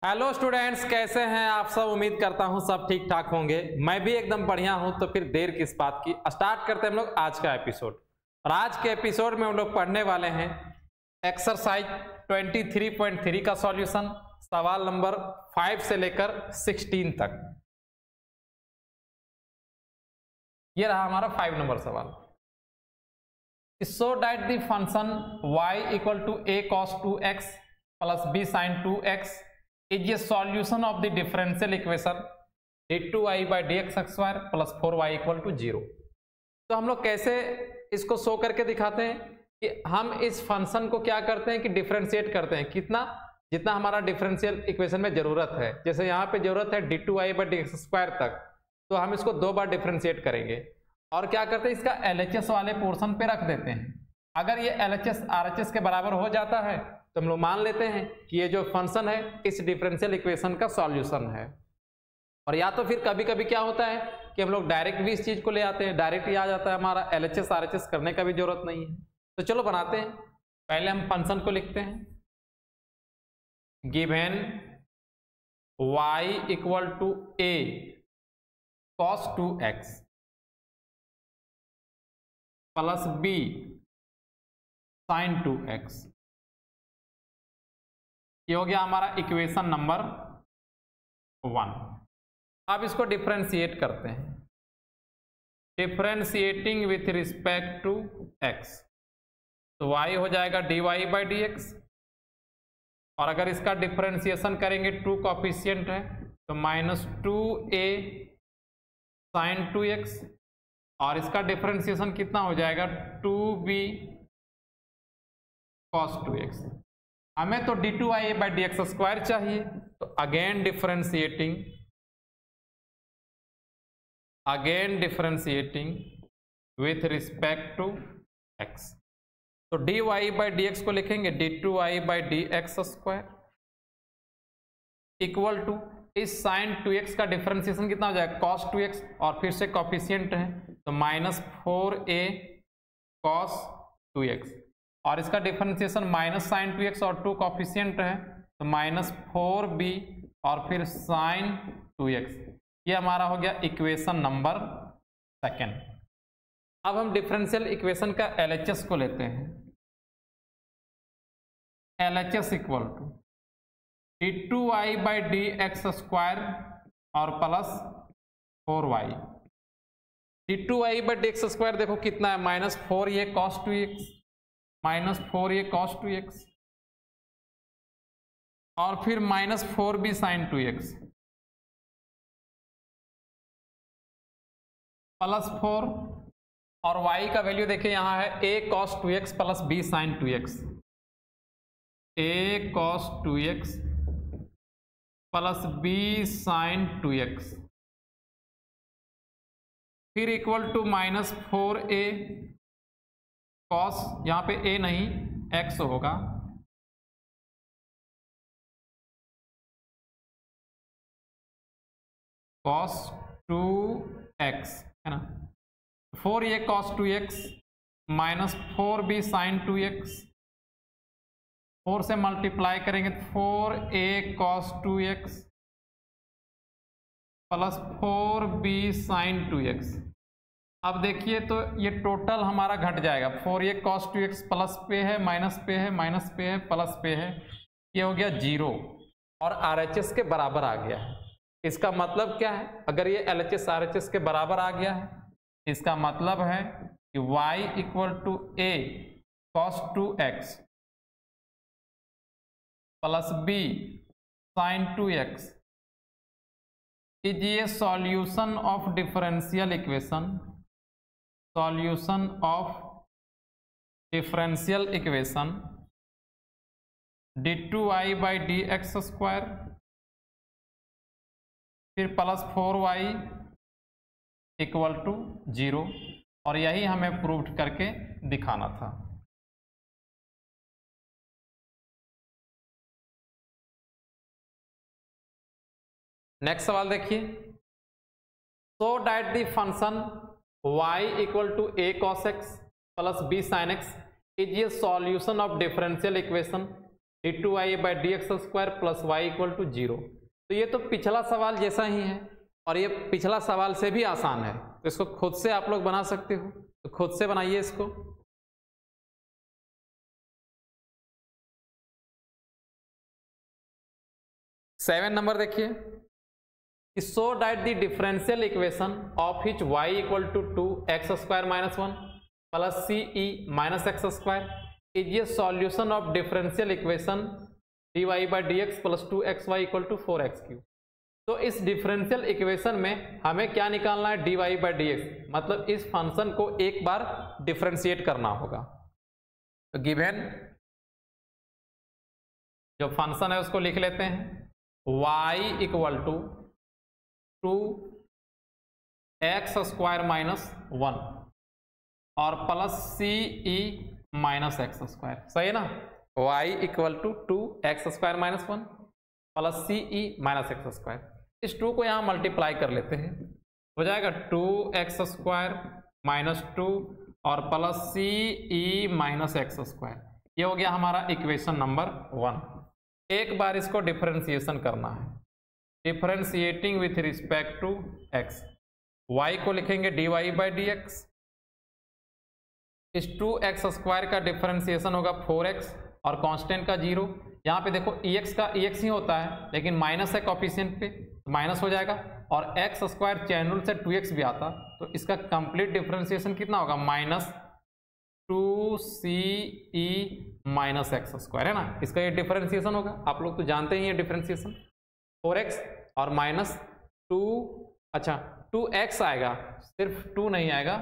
Hello students, कैसे हैं आप सब। उम्मीद करता हूं सब ठीक ठाक होंगे। मैं भी एकदम बढ़िया हूं। तो फिर देर किस बात की, स्टार्ट करते हैं हम लोग आज का एपिसोड। और आज के एपिसोड में हम लोग पढ़ने वाले हैं एक्सरसाइज 23.3 का सॉल्यूशन, सवाल नंबर 5 से लेकर 16 तक। ये रहा हमारा 5 नंबर सवाल। Show that the function y equal to a cos 2x plus b sin 2x is a solution of the differential equation d2y by dx square plus 4y equal to 0। तो हम लोग कैसे इसको शो करके दिखाते हैं कि हम इस फंक्शन को क्या करते हैं कि डिफरेंशिएट करते हैं कितना, जितना हमारा डिफरेंशियल इक्वेशन में जरूरत है। जैसे यहाँ पे जरूरत है d2y by dx स्क्वायर तक, तो हम इसको 2 बार डिफरेंशिएट करेंगे और क्या करते हैं, इसका LHS वाले पोर्शन पे रख देते हैं। अगर ये LHS RHS के बराबर हो जाता है तो हम लोग मान लेते हैं कि ये जो फंक्शन है इस डिफरेंशियल इक्वेशन का सॉल्यूशन है। और या तो फिर कभी कभी क्या होता है कि हम लोग डायरेक्ट भी इस चीज को ले आते हैं, डायरेक्ट ही आ जाता है, हमारा LHS RHS करने का भी जरूरत नहीं है। तो चलो बनाते हैं। पहले हम फंक्शन को लिखते हैं, given y equal to a cos 2x plus b sin 2x, ये हो गया हमारा इक्वेशन नंबर 1। अब इसको डिफरेंशिएट करते हैं, differentiating with respect to x, तो y हो जाएगा dy बाई dx। और अगर इसका डिफरेंशिएशन करेंगे, 2 कोफिशिएंट है तो माइनस 2a sin 2x, और इसका डिफरेंशिएशन कितना हो जाएगा 2b cos 2x। हमें तो d2y बाई dx स्क्वायर चाहिए, तो again differentiating with respect to x, तो dy बाई dx को लिखेंगे d2y by dx square equal to इस sin 2x का डिफरेंशिएशन कितना हो जाएगा cos 2x, और फिर से कोफिशिएंट है तो माइनस 4a cos 2x, और इसका डिफरेंशिएशन माइनस sin 2x और 2 कोफिशिएंट है तो माइनस 4b और फिर sin 2x। ये हमारा हो गया इक्वेशन नंबर 2। अब हम डिफरेंशियल इक्वेशन का LHS को लेते हैं, LHS equal to d2y by dx square और plus 4y। d2y by dx square देखो कितना है, minus 4a cos 2x, minus 4a cos 2x और फिर minus 4b sin 2x plus 4, और y का वैल्यू देखिए यहाँ है a cos 2x plus b sin 2x, a cos 2x plus b sin 2x, फिर equal to minus 4a cos, यहाँ पे a नहीं x होगा, cos 2x है ना, 4a cos 2x minus 4b sin 2x, 4 से मल्टीप्लाई करेंगे तो 4a cos 2x plus 4b sin 2x। अब देखिए तो ये टोटल हमारा घट जाएगा, 4a cos 2x प्लस पे है, माइनस पे है, माइनस पे है, प्लस पे है, ये हो गया 0 और RHS के बराबर आ गया है। इसका मतलब क्या है, अगर ये LHS RHS के बराबर आ गया है, इसका मतलब है कि y equal to a cos 2x plus b sin 2x is a solution of differential equation, solution of differential equation d2y by dx square फिर प्लस 4y इक्वल टू 0, और यही हमें प्रूव करके दिखाना था। नेक्स्ट सवाल देखिए, so that the function y equal to a cos x plus b sin x is a solution of differential equation d2y/dx² plus y equal to 0। तो ये तो पिछला सवाल जैसा ही है और ये पिछला सवाल से भी आसान है, तो इसको खुद से आप लोग बना सकते हो, तो खुद से बनाइए इसको। सेवन नंबर देखिए, so that the differential equation of which y equal to 2x² - 1 plus ce minus x² is a solution of differential equation dy/dx plus 2xy equal to 4x3। तो इस डिफरेंशियल इक्वेशन में हमें क्या निकालना है, dy/dx, मतलब इस फंक्शन को एक बार डिफरेंशिएट करना होगा। तो गिवन जो फंक्शन है उसको लिख लेते हैं, y इक्वल टू 2x² - 1 और प्लस ce माइनस x², सही है ना। y equal to 2x² - 1 plus ce minus x²। इस 2 को यहां मल्टीप्लाई कर लेते हैं, हो जाएगा 2x² - 2 और प्लस ce माइनस x²। ये हो गया हमारा इक्वेशन नंबर 1। एक बार इसको डिफरेंशिएशन करना है, differentiating with respect to x। y को लिखेंगे dy/dx, इस 2x² का डिफरेंशिएशन होगा 4x और कांस्टेंट का 0। यहाँ पे देखो ex का ex ही होता है, लेकिन माइनस है कोफिशिएंट पे, तो माइनस हो जाएगा, और x² चैन रूल से 2x भी आता, तो इसका कंप्लीट डिफरेंशिएशन कितना होगा, माइनस 2ce माइनस x², है ना। इसका ये डिफरेंशिएशन होगा, आप लोग तो जानते ही है डिफरेंशिएशन, 4x और माइनस 2x आएगा, सिर्फ 2 नहीं आएगा,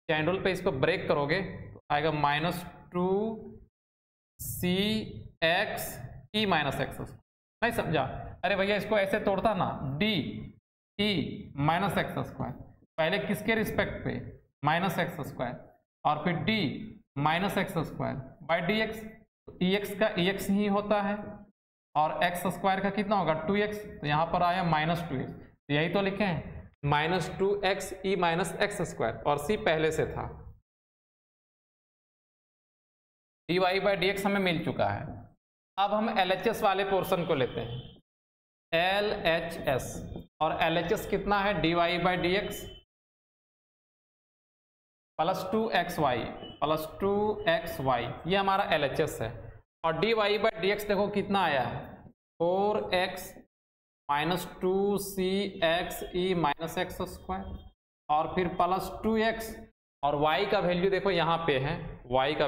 चैन रूल पे इसको ब्रेक करोगे तो आएगा माइनस 2cxe माइनस x²। नहीं समझा, अरे भैया इसको ऐसे तोड़ता ना, de माइनस x², पहले किसके रिस्पेक्ट पे, माइनस x² और फिर d माइनस x²/dx, ex का ex ही होता है और x² का कितना होगा 2x, तो यहाँ पर आया माइनस 2x, तो यही तो लिखे हैं माइनस 2xe माइनस x², और c पहले से था। dy/dx हमें मिल चुका है। अब हम LHS वाले पोर्शन को लेते हैं, LHS, और LHS कितना है, dy/dx plus 2xy plus 2xy, ये हमारा LHS है। और dy/dx देखो कितना आया है, 4x minus 2cxe minus x², और फिर प्लस 2x, और y का वैल्यू देखो यहाँ पे है, y का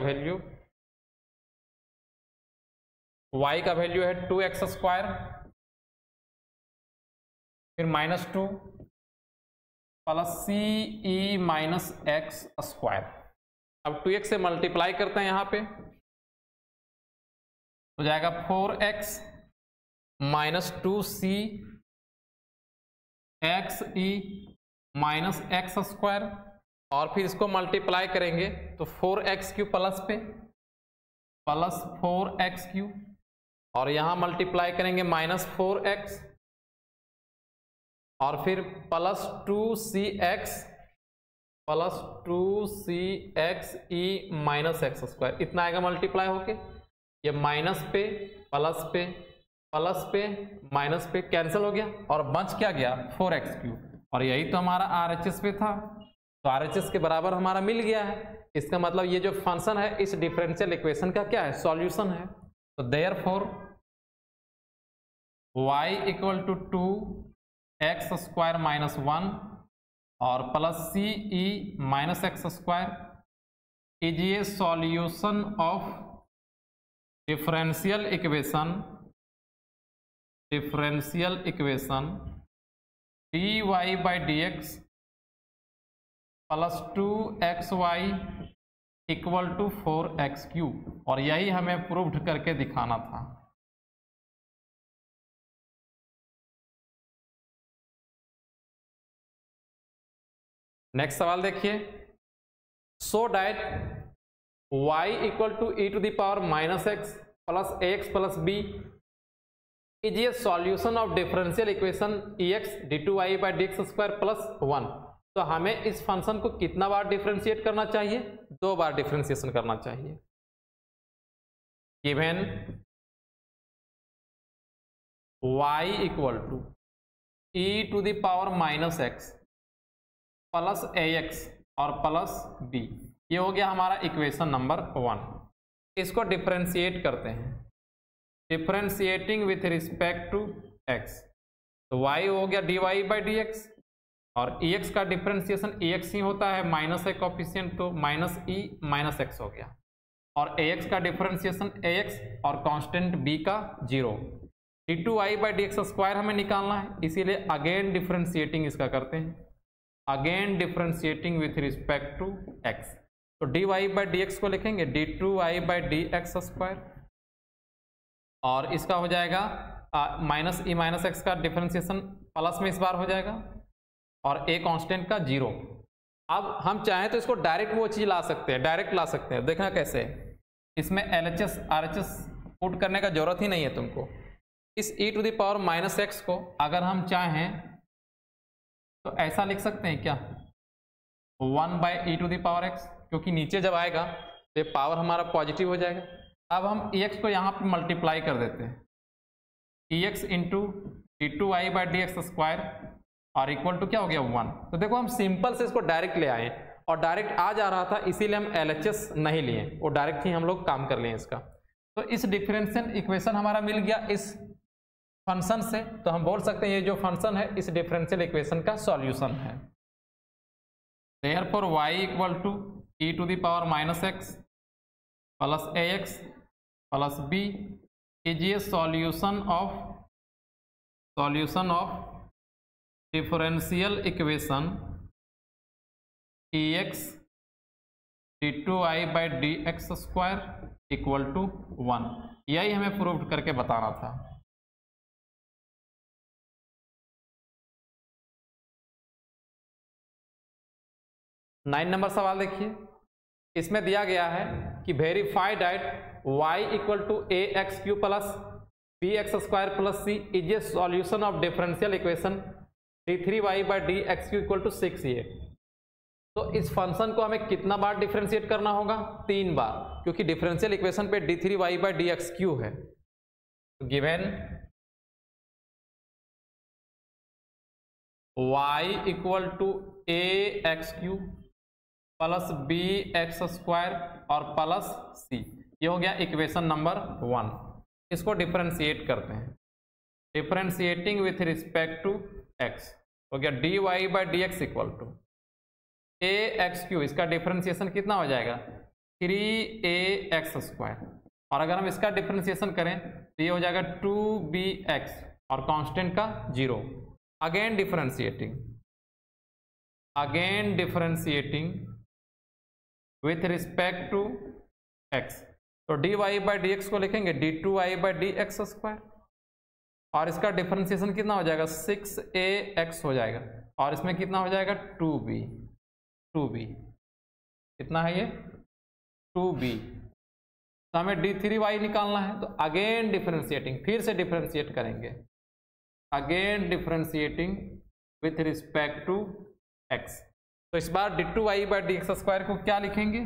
वैल्यू है 2x², फिर minus 2 plus ce minus x²। अब 2x से मल्टीप्लाई करते हैं, यहाँ पे हो जाएगा 4x minus 2c xe minus x², और फिर इसको मल्टीप्लाई करेंगे तो 4x³ प्लस पे प्लस 4x³, और यहाँ मल्टीप्लाई करेंगे माइनस 4x, और फिर plus 2cx plus 2cxe minus x², इतना आएगा मल्टीप्लाई होके, ये माइनस पे प्लस पे प्लस पे माइनस पे कैंसिल हो गया, और बच क्या गया 4x³, और यही तो हमारा RHS पे था, तो RHS के बराबर हमारा मिल गया है। इसका मतलब ये जो फंक्शन है इस डिफरेंशियल इक्वेशन का क्या है, सॉल्यूशन है। तो therefore y equal to 2x² minus 1 और plus ce minus x² is a solution of differential equation dy/dx plus 2xy equal to 4x³, और यही हमें प्रूव्ड करके दिखाना था। नेक्स्ट सवाल देखिए, so that y equal to e⁻⁻x plus ax plus b is a solution of differential equation ex d2y/dx² plus 1। तो हमें इस फंक्शन को कितना बार डिफरेंशिएट करना चाहिए, 2 बार डिफरेंशिएशन करना चाहिए। Given y equal to E to the power minus X plus A x और प्लस बी, ये हो गया हमारा इक्वेशन नंबर 1। इसको डिफरेंशिएट करते हैं, differentiating with respect to X, तो y हो गया dy बाई डी एक्स, और ex का डिफरेंशिएशन ex ही होता है, माइनस है कोफिशिएंट तो माइनस ई माइनस एक्स हो गया, और ax का डिफरेंशिएशन ax और कांस्टेंट b का 0। d2y by D x square हमें निकालना है, इसीलिए अगेन डिफरेंशिएटिंग इसका करते हैं, again differentiating with respect to x, तो dy बाई डी एक्स को लिखेंगे d2y by D x square, और इसका हो जाएगा माइनस ई माइनस एक्स का डिफरेंशिएशन प्लस में इस बार हो जाएगा, और ए कांस्टेंट का 0। अब हम चाहें तो इसको डायरेक्ट वो चीज ला सकते हैं, डायरेक्ट ला सकते हैं, देखना कैसे, इसमें LHS RHS पुट करने का जरूरत ही नहीं है तुमको। इस e to the power minus X को अगर हम चाहें तो ऐसा लिख सकते हैं क्या, 1 by E to the power X, क्योंकि नीचे जब आएगा तो ये पावर हमारा पॉजिटिव हो जाएगा। अब हम ex को यहाँ पे मल्टीप्लाई कर देते हैं, ex into d2y by D x square और इक्वल टू क्या हो गया 1। तो देखो हम सिंपल से इसको डायरेक्ट ले आए, और डायरेक्ट आ जा रहा था इसीलिए हम LHS नहीं लिए, वो डायरेक्ट ही हम लोग काम कर लिए इसका। तो इस डिफरेंशियल इक्वेशन हमारा मिल गया इस फंक्शन से, तो हम बोल सकते हैं ये जो फंक्शन है इस डिफरेंशियल इक्वेशन का सॉल्यूशन है। Therefore y equal to E to the power minus X plus A X plus B is a solution of differential equation ex d2y by D x square equal to 1, यही हमें prove करके बताना था। Nine number सवाल देखिए, इसमें दिया गया है कि verify that y equal to A x cube plus B x square plus C is a solution of differential equation d3y by D x cube equal to 6a। तो इस फंक्शन को हमें कितना बार डिफरेंशिएट करना होगा, 3 बार, क्योंकि डिफरेंशियल इक्वेशन पे d3y by D x cube है। तो given y equal to A x cube plus B x square और प्लस सी, ये हो गया इक्वेशन नंबर 1। इसको डिफरेंशिएट करते हैं, differentiating with respect to x हो गया dy by D x equal to A x cube, इसका डिफरेंशिएशन कितना हो जाएगा 3ax स्क्वायर, और अगर हम इसका डिफरेंशिएशन करें तो ये हो जाएगा 2bx और कांस्टेंट का 0। Again differentiating with respect to x, तो dy बाई डी एक्स को लिखेंगे d2y by D x square, और इसका डिफरेंशिएशन कितना हो जाएगा 6ax हो जाएगा, और इसमें कितना हो जाएगा 2b, कितना है ये 2b। तो हमें d3y निकालना है, तो अगेन डिफरेंशिएटिंग, फिर से डिफरेंशिएट करेंगे, again differentiating with respect to x। तो इस बार d2y by D x square को क्या लिखेंगे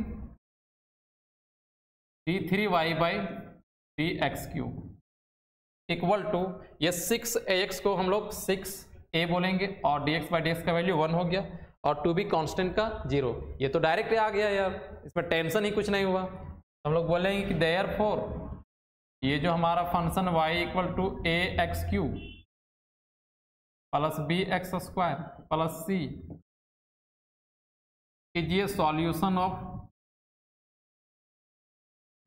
d3y by D x cube equal to ये 6ax को हम लोग 6a बोलेंगे, और dx बाई डी एक्स का वैल्यू 1 हो गया, और 2b कांस्टेंट का 0। ये तो डायरेक्ट आ गया यार, इसमें टेंशन ही कुछ नहीं हुआ। हम लोग बोलेंगे कि देयरफॉर ये जो हमारा function y equal to A x cube plus B x square plus C is ये solution of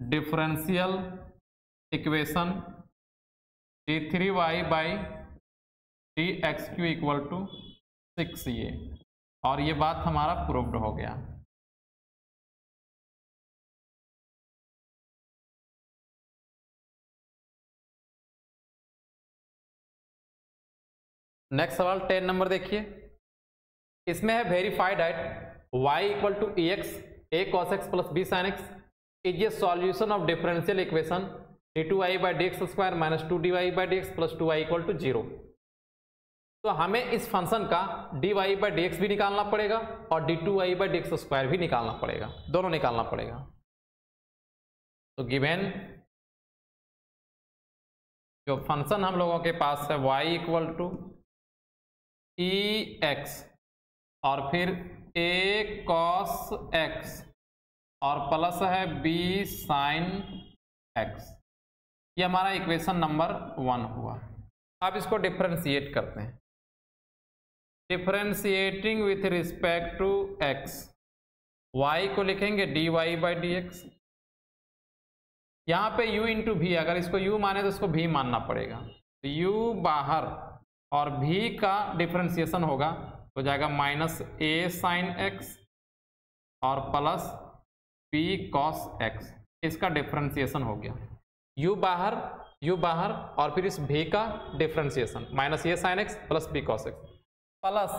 differential equation d3y by D x cube equal to 6a, और ये बात हमारा प्रूव्ड हो गया। नेक्स्ट सवाल 10 नंबर देखिए, इसमें है verified that y equal to X A cos X plus B sine X is a solution of differential equation d2y by D x square minus 2dy by D x plus 2y equal to 0। तो हमें इस function का dy by D x भी निकालना पड़ेगा और d2y by D x square भी निकालना पड़ेगा, दोनों निकालना पड़ेगा। तो गिवन जो फंक्शन हम लोगों के पास है y equal to E X और फिर a cos x और प्लस है b sin x, ये हमारा इक्वेशन नंबर 1 हुआ। अब इसको डिफरेंशिएट करते हैं। Differentiating with respect to x, y को लिखेंगे dy बाई डी एक्स। यहाँ पे u इंटू भी, अगर इसको u माने तो इसको v मानना पड़ेगा, तो u बाहर और v का डिफरेंशिएशन होगा, हो जाएगा माइनस a साइन x और प्लस b cos x, इसका डिफरेंशिएशन हो गया। u बाहर और फिर इस v का differentiation minus a sine x plus b cos x, plus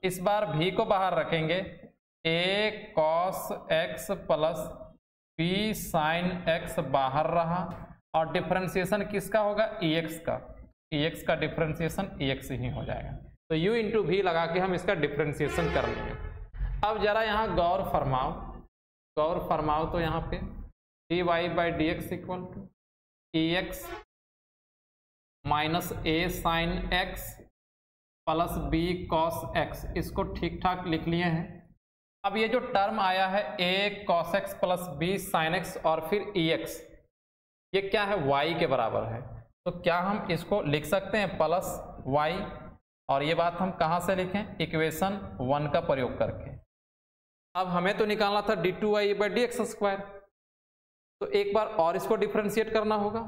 इस बार v को बाहर रखेंगे a cos x plus b sine x बाहर रहा, और डिफरेंशिएशन किसका होगा, ex का, ex का डिफरेंशिएशन ex ही हो जाएगा। तो u इंटू भी लगा के हम इसका डिफरेंशिएशन कर लेंगे। अब जरा यहाँ गौर फरमाओ तो यहाँ पे dy by D x equal to ex minus a sine x plus b cos x, इसको ठीक ठाक लिख लिए हैं। अब ये जो टर्म आया है a cos x plus b sin x और फिर ex, ये क्या है, y के बराबर है, तो क्या हम इसको लिख सकते हैं प्लस y, और ये बात हम कहाँ से लिखें, इक्वेशन 1 का प्रयोग करके। अब हमें तो निकालना था d2y by D x square, तो एक बार और इसको डिफरेंशिएट करना होगा।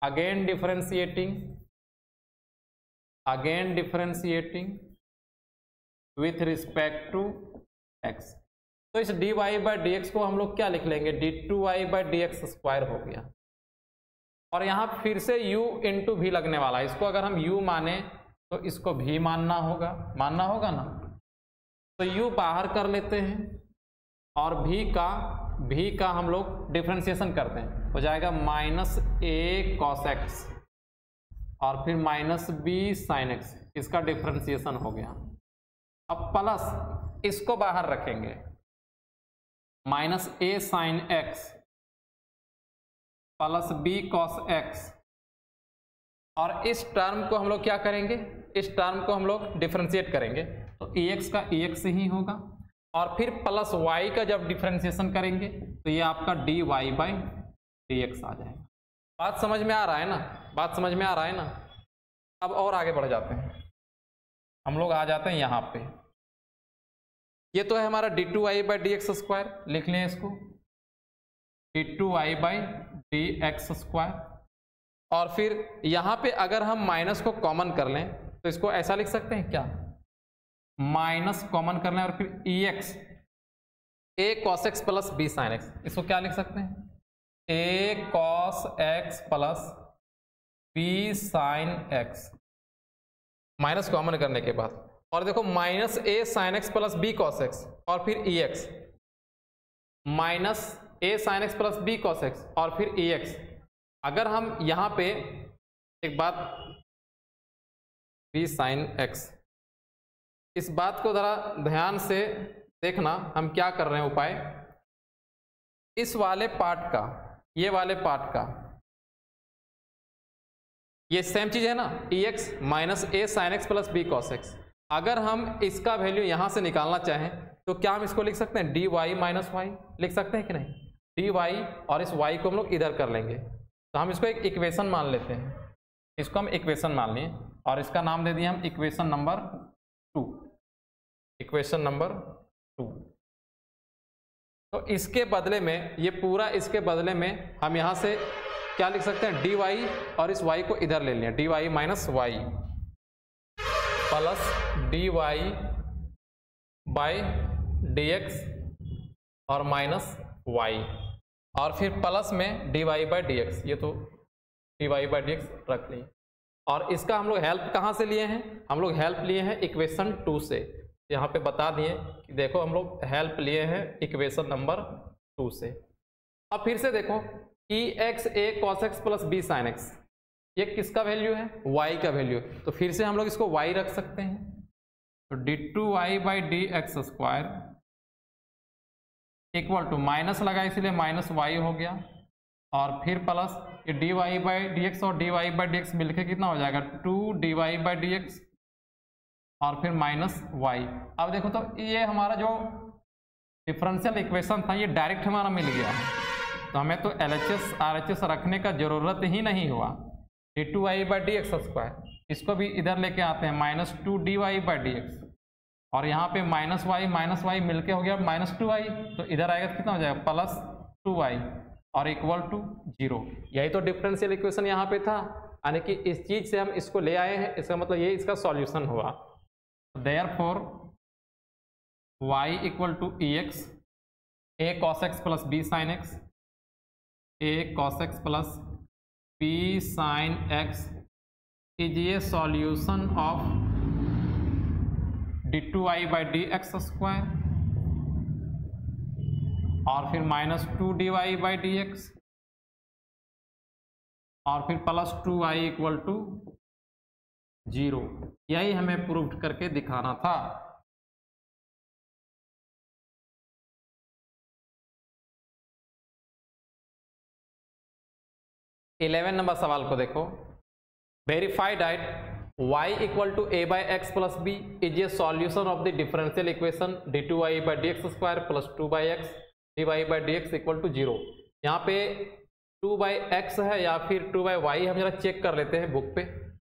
Again differentiating with respect to x, तो इस dy बाई डी एक्स को हम लोग क्या लिख लेंगे, d2y by D x square हो गया। और यहाँ फिर से u इंटू भी लगने वाला है, इसको अगर हम u माने तो इसको भी मानना होगा ना, तो u बाहर कर लेते हैं और भी का हम लोग डिफरेंशिएशन करते हैं, हो जाएगा माइनस a cos x और फिर माइनस b sin x, इसका डिफरेंशिएशन हो गया। अब प्लस इसको बाहर रखेंगे, minus a sin x plus b cos x, और इस टर्म को हम लोग क्या करेंगे, इस टर्म को हम लोग डिफरेंशिएट करेंगे, तो ex का ex ही होगा, और फिर प्लस y का जब डिफरेंशिएशन करेंगे तो ये आपका dy बाई डी एक्स आ जाएगा। बात समझ में आ रहा है ना, अब और आगे बढ़ जाते हैं, हम लोग आ जाते हैं यहाँ पे। ये तो है हमारा d2y by D x square, लिख लें इसको d2y by D x square, और फिर यहाँ पे अगर हम माइनस को कॉमन कर लें तो इसको ऐसा लिख सकते हैं क्या, माइनस कॉमन कर लें और फिर ex a cos x plus b sin x, इसको क्या लिख सकते हैं, a cos x plus b sin x, minus common करने के बाद, और देखो minus a sin x plus b cos x और फिर ex minus a sin x plus b cos x और फिर ex। अगर हम यहाँ पे एक बात, b sin x, इस बात को जरा ध्यान से देखना, हम क्या कर रहे हैं उपाय, इस वाले पार्ट का, ये वाले पार्ट का, ये सेम चीज है ना, ex minus a sin x plus b cos x। अगर हम इसका वैल्यू यहां से निकालना चाहें तो क्या हम इसको लिख सकते हैं, dy माइनस y लिख सकते हैं कि नहीं, dy, और इस y को हम लोग इधर कर लेंगे, तो हम इसको एक इक्वेशन मान लेते हैं, इसको हम इक्वेशन मान लिए और इसका नाम दे दिए हम इक्वेशन नंबर 2, इक्वेशन नंबर 2। तो इसके बदले में, ये पूरा इसके बदले में हम यहाँ से क्या लिख सकते हैं, dy, और इस y को इधर ले लें, dy minus y plus dy by D x और माइनस y, और फिर प्लस में dy बाई डी एक्स, ये तो dy बाई डी एक्स रख लिए। और इसका हम लोग हेल्प कहाँ से लिए हैं, हम लोग हेल्प लिए हैं इक्वेशन 2 से, यहाँ पे बता दिए कि देखो हम लोग हेल्प लिए हैं इक्वेशन नंबर 2 से। अब फिर से देखो ex a cos x plus b sin x, ये किसका वैल्यू है, y का वैल्यू, तो फिर से हम लोग इसको y रख सकते हैं, तो d2y by D x square equal to, minus लगा इसलिए माइनस y हो गया, और फिर प्लस ये d Y by D x और d Y by D x मिलकर कितना हो जाएगा 2 D Y by D x और फिर माइनस वाई। अब देखो तो ये हमारा जो डिफरेंशियल इक्वेशन था ये डायरेक्ट हमारा मिल गया है, तो हमें तो LHS RHS रखने का जरूरत ही नहीं हुआ। D two Y by D x square, इसको भी इधर लेके आते हैं minus 2 D Y by D x, और यहाँ पे माइनस वाई मिलके हो गया माइनस 2y, तो इधर आएगा तो कितना हो जाएगा प्लस 2y और इक्वल टू 0। यही तो डिफरेंशियल इक्वेशन यहाँ पे था, यानी कि इस चीज से हम इसको ले आए हैं, इसका मतलब ये इसका सॉल्यूशन हुआ। Therefore y equal to ex a cos x plus b sin x, a cos x plus b sin x is a solution of D two Y by D x square और फिर minus 2 D Y by D x और फिर plus 2y equal to 0। यही हमें prove करके दिखाना था। Eleven number सवाल को देखो, verify that y equal to a by x plus B is a solution of the differential equation D two Y by D x square plus 2 by x D Y by D x equal to 0। यहाँ पे 2 by x है या फिर 2 by Y, हम जरा check कर लेते हैं बुक पे।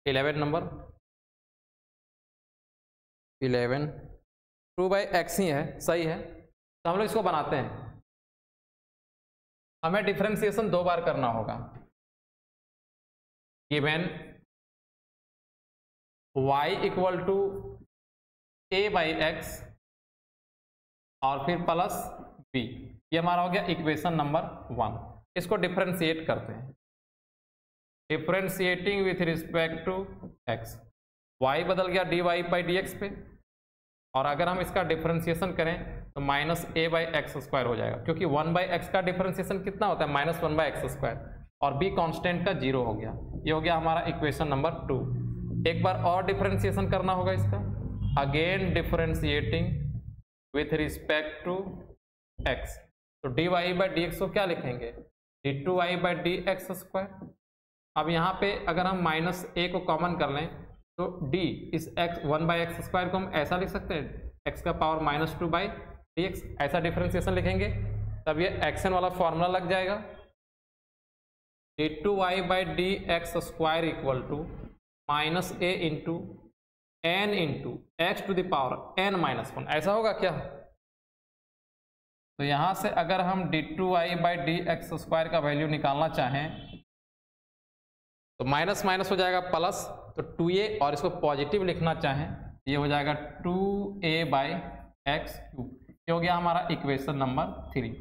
11 नंबर 11 2 बाई एक्स ही है, सही है, तो हम लोग इसको बनाते हैं। हमें डिफरेंशिएशन 2 बार करना होगा। Given y equal to a by x और फिर प्लस b, ये हमारा हो गया इक्वेशन नंबर 1। इसको डिफरेंशिएट करते हैं, differentiating with respect to x, y बदल गया D Y by D X पे, और अगर हम इसका डिफरेंशिएशन करें तो minus a by x square हो जाएगा, क्योंकि 1 बाई एक्स का डिफरेंशिएशन कितना होता है माइनस 1 बाई एक्स स्क्वायर, और b कांस्टेंट का 0 हो गया। ये हो गया हमारा इक्वेशन नंबर 2। एक बार और डिफरेंशिएशन करना होगा इसका, again differentiating with respect to x, तो D Y by D x को क्या लिखेंगे D two Y by D x square. अब यहाँ पे अगर हम माइनस a को कॉमन कर लें तो d इस x 1 बाई एक्स स्क्वायर को हम ऐसा लिख सकते हैं x का power minus 2 by D x, ऐसा डिफरेंशिएशन लिखेंगे, तब ये एक्शन वाला फॉर्मूला लग जाएगा। D two Y by D x square equal to minus a into n into X to the power n minus 1, ऐसा होगा क्या? तो यहां से अगर हम D two Y by D x square का वैल्यू निकालना चाहें तो माइनस माइनस हो जाएगा प्लस, तो 2a, और इसको पॉजिटिव लिखना चाहें ये हो जाएगा 2a बाई एक्स क्यूब। ये हो गया हमारा इक्वेशन नंबर 3।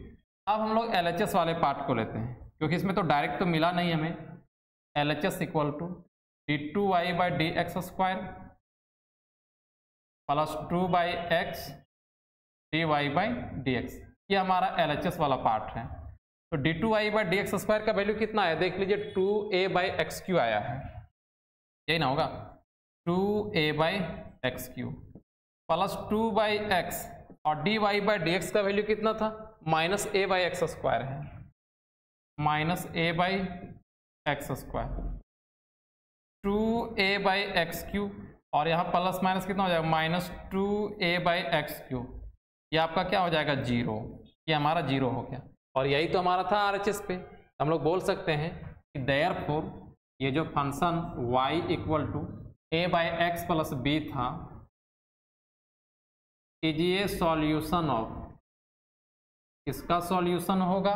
अब हम लोग LHS वाले पार्ट को लेते हैं, क्योंकि इसमें तो डायरेक्ट तो मिला नहीं हमें। LHS equal to D two Y by D x square plus 2 by x D Y by D X, ये हमारा LHS वाला पार्ट है। तो D two Y by D x square का वैल्यू कितना है देख लीजिए, 2a बाई एक्स क्यू आया है, यही ना होगा 2a by x cube plus 2 by x, और d Y by D x का वैल्यू कितना था minus a by x square है, minus a by x square 2a by x cube, और यहाँ प्लस माइनस कितना हो जाएगा minus 2a by x Q, ये आपका क्या हो जाएगा 0, ये हमारा 0 हो गया। और यही तो हमारा था RHS पे, हम लोग बोल सकते हैं कि देयरफॉर ये जो function y equal to a by x plus b था इज ए सॉल्यूशन ऑफ, इसका सॉल्यूशन होगा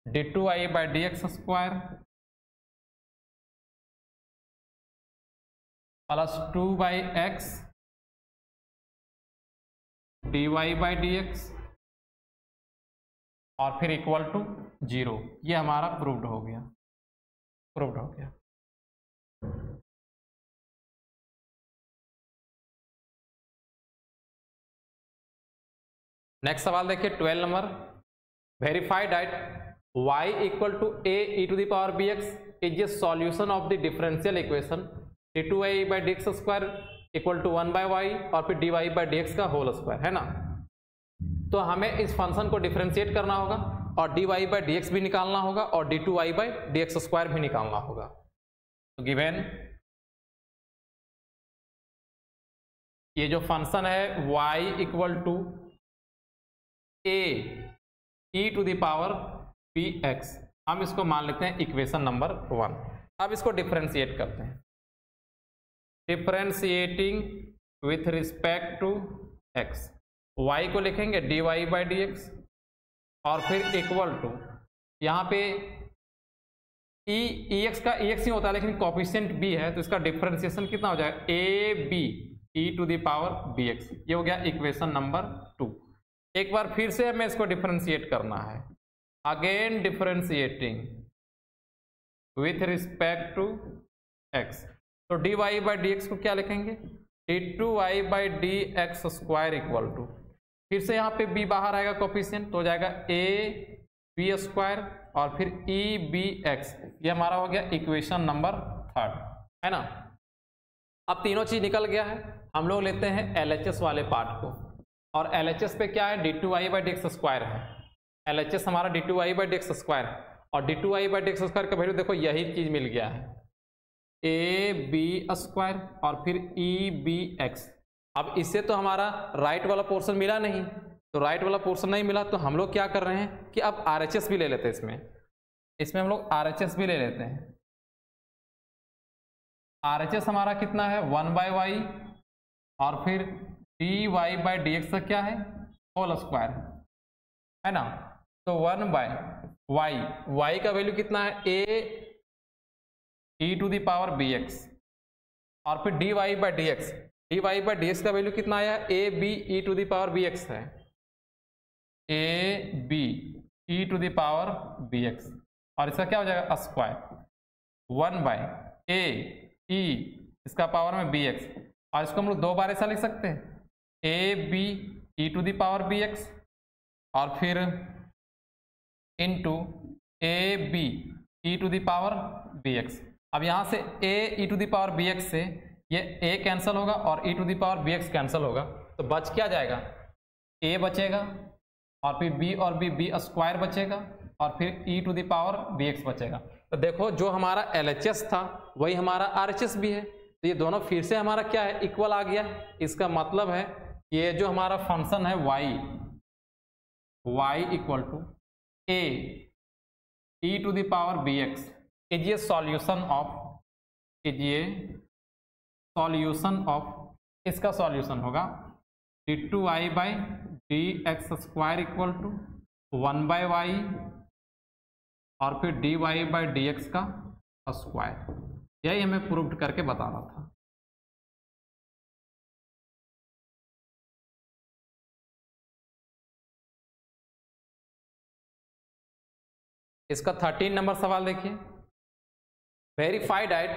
d two Y by D x square plus 2 by x D Y by D x और फिर इक्वल टू 0। ये हमारा proved हो गया, proved हो गया। नेक्स्ट सवाल देखिए 12 number, verify that y equal to a e to the power bx is a solution of the differential equation D two Y by D x square equal to 1 by y और फिर d Y by D x का whole square, है ना। तो हमें इस function को differentiate करना होगा, और dy बाई डी एक्स भी निकालना होगा और d2y by D x square भी निकालना होगा। तो गिवन ये जो फंक्शन है y equal to a e to the power bx, हम इसको मान लेते हैं इक्वेशन नंबर 1। अब इसको डिफरेंशिएट करते हैं। Differentiating with respect to x, y को लिखेंगे dy बाई डी एक्स और फिर इक्वल टू यहाँ पे ex का ex ही होता है लेकिन कोफिशिएंट b है तो इसका डिफरेंशिएशन कितना हो जाएगा ab e to the power bx। ये हो गया इक्वेशन नंबर 2। एक बार फिर से हमें इसको डिफरेंशिएट करना है। Again differentiating with respect to x, तो dy बाई डी एक्स को क्या लिखेंगे d2y by D x square equal to, फिर से यहाँ पे b बाहर आएगा कोफिशिएंट तो हो जाएगा a b स्क्वायर और फिर e b x। ये हमारा हो गया इक्वेशन नंबर 3 है ना। अब तीनों चीज निकल गया है, हम लोग लेते हैं LHS वाले पार्ट को और LHS पे क्या है d2y by D x square है। LHS हमारा d2y by D x square है और d2y by D x square का वैल्यू देखो यही चीज मिल गया है a b स्क्वायर और फिर e b x। अब इससे तो हमारा राइट वाला पोर्शन मिला नहीं, तो राइट वाला पोर्शन नहीं मिला तो हम लोग क्या कर रहे हैं कि अब RHS भी ले लेते हैं। इसमें हम लोग RHS भी ले लेते हैं। RHS हमारा कितना है 1 बाई वाई और फिर dy बाई डी एक्स क्या है होल स्क्वायर है ना। तो 1 बाई वाई, y का वैल्यू कितना है a e to the power bx और फिर dy by D x, dy by D x का वैल्यू कितना आया a b e to the power bx है a b e to the power bx और इसका क्या हो जाएगा स्क्वायर 1 बाई a e इसका पावर में bx और इसको हम लोग दो बार ऐसा लिख सकते हैं a b e to the power bx और फिर into a b e to the power bx। अब यहाँ से a e to the power bx से ये a कैंसिल होगा और e to the power bx cancel होगा तो बच क्या जाएगा a बचेगा और फिर b और b स्क्वायर बचेगा और फिर e to the power bx बचेगा। तो देखो जो हमारा LHS था वही हमारा RHS भी है, तो ये दोनों फिर से हमारा क्या है इक्वल आ गया। इसका मतलब है ये जो हमारा फंक्शन है y equal to a e to the power bx is ये सॉल्यूशन ऑफ इसका सॉल्यूशन होगा d2y by D x square equal to 1 by y और फिर dy बाई डी एक्स का स्क्वायर। यही हमें प्रूव करके बताना था। इसका 13 नंबर सवाल देखिए। Verify that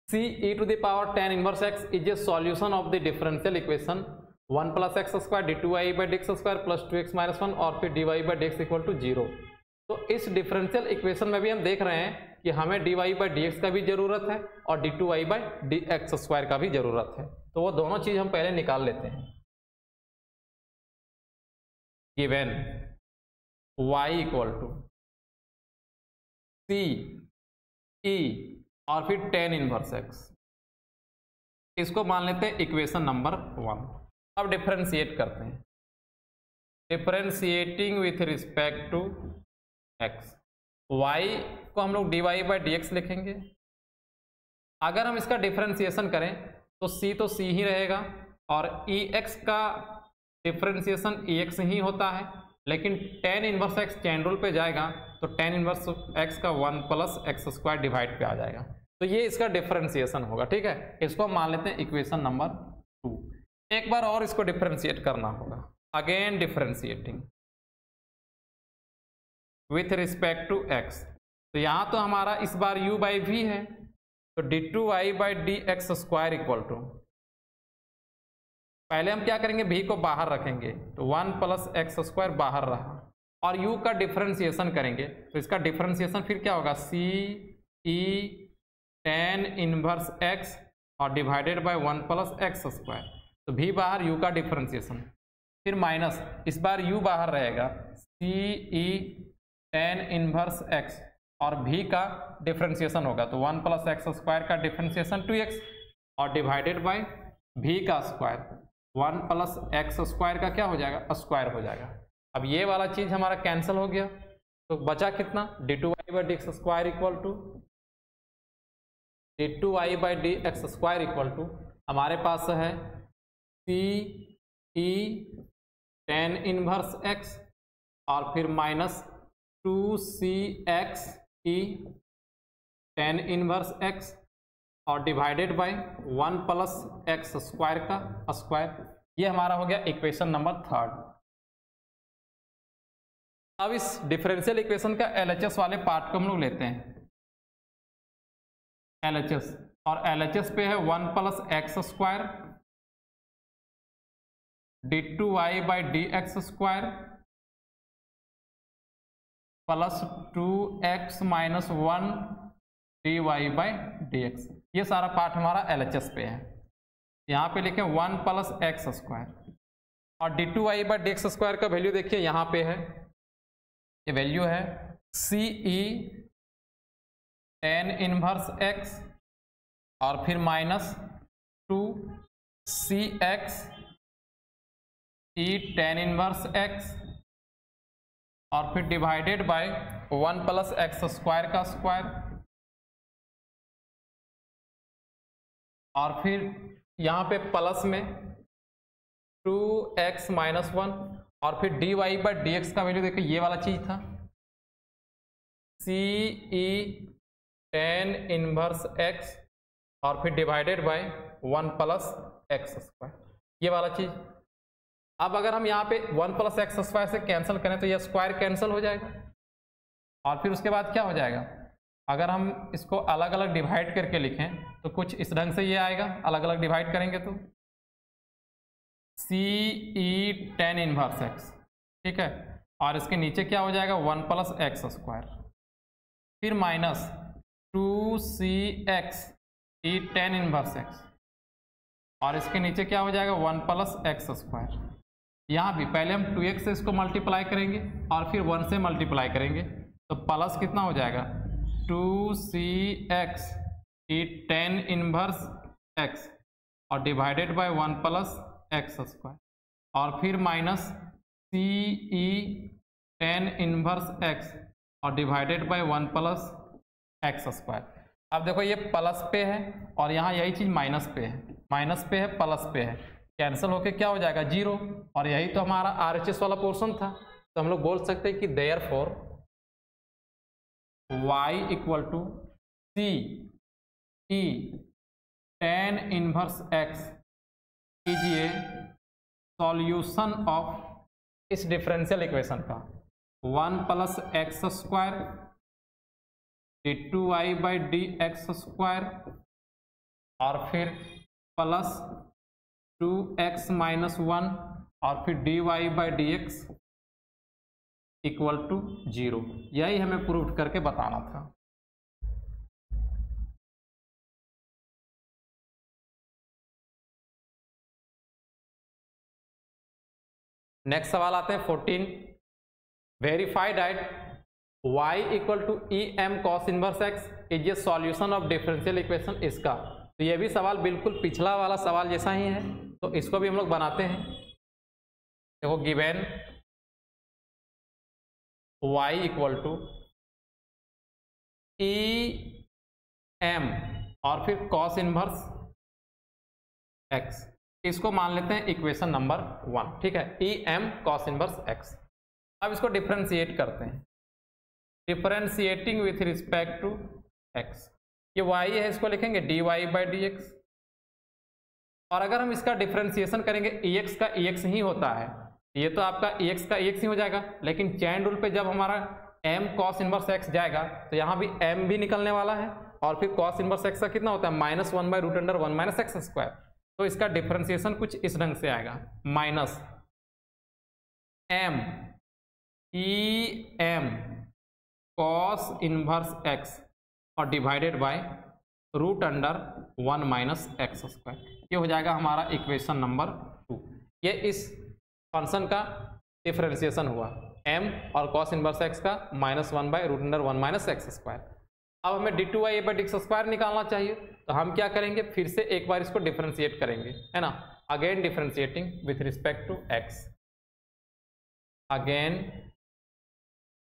c e to the power tan inverse x is a solution of the differential equation 1 plus x square d2y by D x square plus 2x minus 1 और फिर dy by D x equal to 0। तो इस differential equation में भी हम देख रहे हैं कि हमें dy बाई डी एक्स का भी जरूरत है और d2y by D x square का भी जरूरत है, तो वो दोनों चीज हम पहले निकाल लेते हैं। Given y equal to c e और फिर tan इनवर्स x, इसको मान लेते हैं इक्वेशन नंबर 1। अब डिफरेंशिएट करते हैं। Differentiating with respect to x, y को हम लोग dy बाई डी एक्स लिखेंगे। अगर हम इसका डिफरेंशिएशन करें तो c ही रहेगा और ex का डिफरेंशिएशन ex ही होता है, लेकिन tan inverse x chain rule पे जाएगा तो tan इनवर्स x का 1 प्लस एक्स स्क्वायर डिवाइड पे आ जाएगा, तो ये इसका डिफरेंशिएशन होगा। ठीक है, इसको हम मान लेते हैं इक्वेशन नंबर 2। एक बार और इसको डिफरेंशिएट करना होगा। Again differentiating with respect to x, तो यहाँ तो हमारा इस बार u बाई वी है तो d2y by D x square equal to, पहले हम क्या करेंगे v को बाहर रखेंगे तो 1 प्लस एक्स स्क्वायर बाहर रहा और u का डिफरेंशिएशन करेंगे तो इसका डिफरेंशिएशन फिर क्या होगा c e tan inverse x और divided by 1 plus x square, तो v बाहर u का डिफरेंशिएशन फिर माइनस इस बार u बाहर रहेगा सी ई टेन इनवर्स एक्स और भी का डिफ्रेंसिएशन होगा तो 1 प्लस एक्स स्क्वायर का डिफ्रेंसिएशन 2x और डिवाइडेड बाय भी का स्क्वायर 1 प्लस एक्स स्क्वायर का क्या हो जाएगा स्क्वायर हो जाएगा। अब ये वाला चीज हमारा कैंसिल हो गया तो बचा कितना d2y by D x square equal to d2y by D x square equal to हमारे पास है c e tan inverse x और फिर minus 2cx e tan inverse x और divided by 1 plus x square का स्क्वायर। ये हमारा हो गया इक्वेशन नंबर 3। अब इस डिफरेंशियल इक्वेशन का LHS वाले पार्ट को हम लोग लेते हैं LHS और LHS पे है 1 plus x square d2y by D x square plus 2x minus 1 dy by D X. ये सारा पार्ट हमारा LHS पे है। यहाँ पे लिखें 1 प्लस एक्स स्क्वायर और d2y by D x square का वैल्यू देखिए यहाँ पे है, ये वैल्यू है c e tan inverse x और फिर minus 2cx e tan inverse x और फिर divided by 1 plus x square का स्क्वायर और फिर यहाँ पे प्लस में 2x माइनस 1 और फिर dy बाई डी एक्स का वैल्यू देखिए ये वाला चीज था सी ई टेन इनवर्स एक्स और फिर divided by 1 plus x square ये वाला चीज। अब अगर हम यहाँ पे 1 प्लस एक्स स्क्वायर से कैंसिल करें तो ये स्क्वायर कैंसिल हो जाएगा और फिर उसके बाद क्या हो जाएगा, अगर हम इसको अलग अलग डिवाइड करके लिखें तो कुछ इस ढंग से ये आएगा, अलग अलग डिवाइड करेंगे तो सी ई टेन इनवर्स एक्स, ठीक है, और इसके नीचे क्या हो जाएगा 1 प्लस एक्स स्क्वायर फिर minus 2cx e tan inverse x और इसके नीचे क्या हो जाएगा 1 प्लस एक्स स्क्वायर। यहाँ भी पहले हम 2x से इसको मल्टीप्लाई करेंगे और फिर 1 से मल्टीप्लाई करेंगे तो प्लस कितना हो जाएगा 2cx e tan inverse x और divided by 1 plus x square और फिर माइनस सी ई टेन इनवर्स एक्स और divided by 1 plus x square. अब देखो ये प्लस पे है और यहाँ यही चीज माइनस पे है, माइनस पे है प्लस पे है, कैंसिल होके क्या हो जाएगा 0 और यही तो हमारा RHS वाला पोर्शन था। तो हम लोग बोल सकते हैं कि therefore y equal to c e tan inverse x is a solution of इस डिफरेंशियल इक्वेशन का 1 plus x square d2y by D x square और फिर प्लस 2x माइनस 1 और फिर dy by D x equal to 0। यही हमें prove करके बताना था। नेक्स्ट सवाल आते हैं 14। Verify that y equal to e m cos inverse x is a solution of differential equation इसका। तो ये भी सवाल बिल्कुल पिछला वाला सवाल जैसा ही है, तो इसको भी हम लोग बनाते हैं। देखो given y equal to e m और फिर कॉस इनवर्स एक्स, इसको मान लेते हैं इक्वेशन नंबर 1, ठीक है, e m cos inverse x. अब इसको डिफरेंशिएट करते हैं, differentiating with respect to x. ये y है, इसको लिखेंगे dy बाई डी एक्स और अगर हम इसका डिफरेंशिएशन करेंगे ex का ex ही होता है, ये तो आपका ex का ex ही हो जाएगा, लेकिन चैन रूल पे जब हमारा m cos इनवर्स x जाएगा तो यहाँ भी m भी निकलने वाला है और फिर cos इनवर्स x का कितना होता है -1 by root under 1 minus x square. तो इसका डिफरेंशिएशन कुछ इस ढंग से आएगा minus m e m cos inverse x और divided by root under 1 minus x square. ये हो जाएगा हमारा इक्वेशन नंबर 2। ये इस फंक्शन का डिफरेंशिएशन हुआ। m और cos इनवर्स x का -1/√1 माइनस एक्स स्क्वायर। अब हमें d2y/dx² निकालना चाहिए, तो हम क्या करेंगे, फिर से एक बार इसको डिफरेंशिएट करेंगे, है ना। Again differentiating with respect to x, again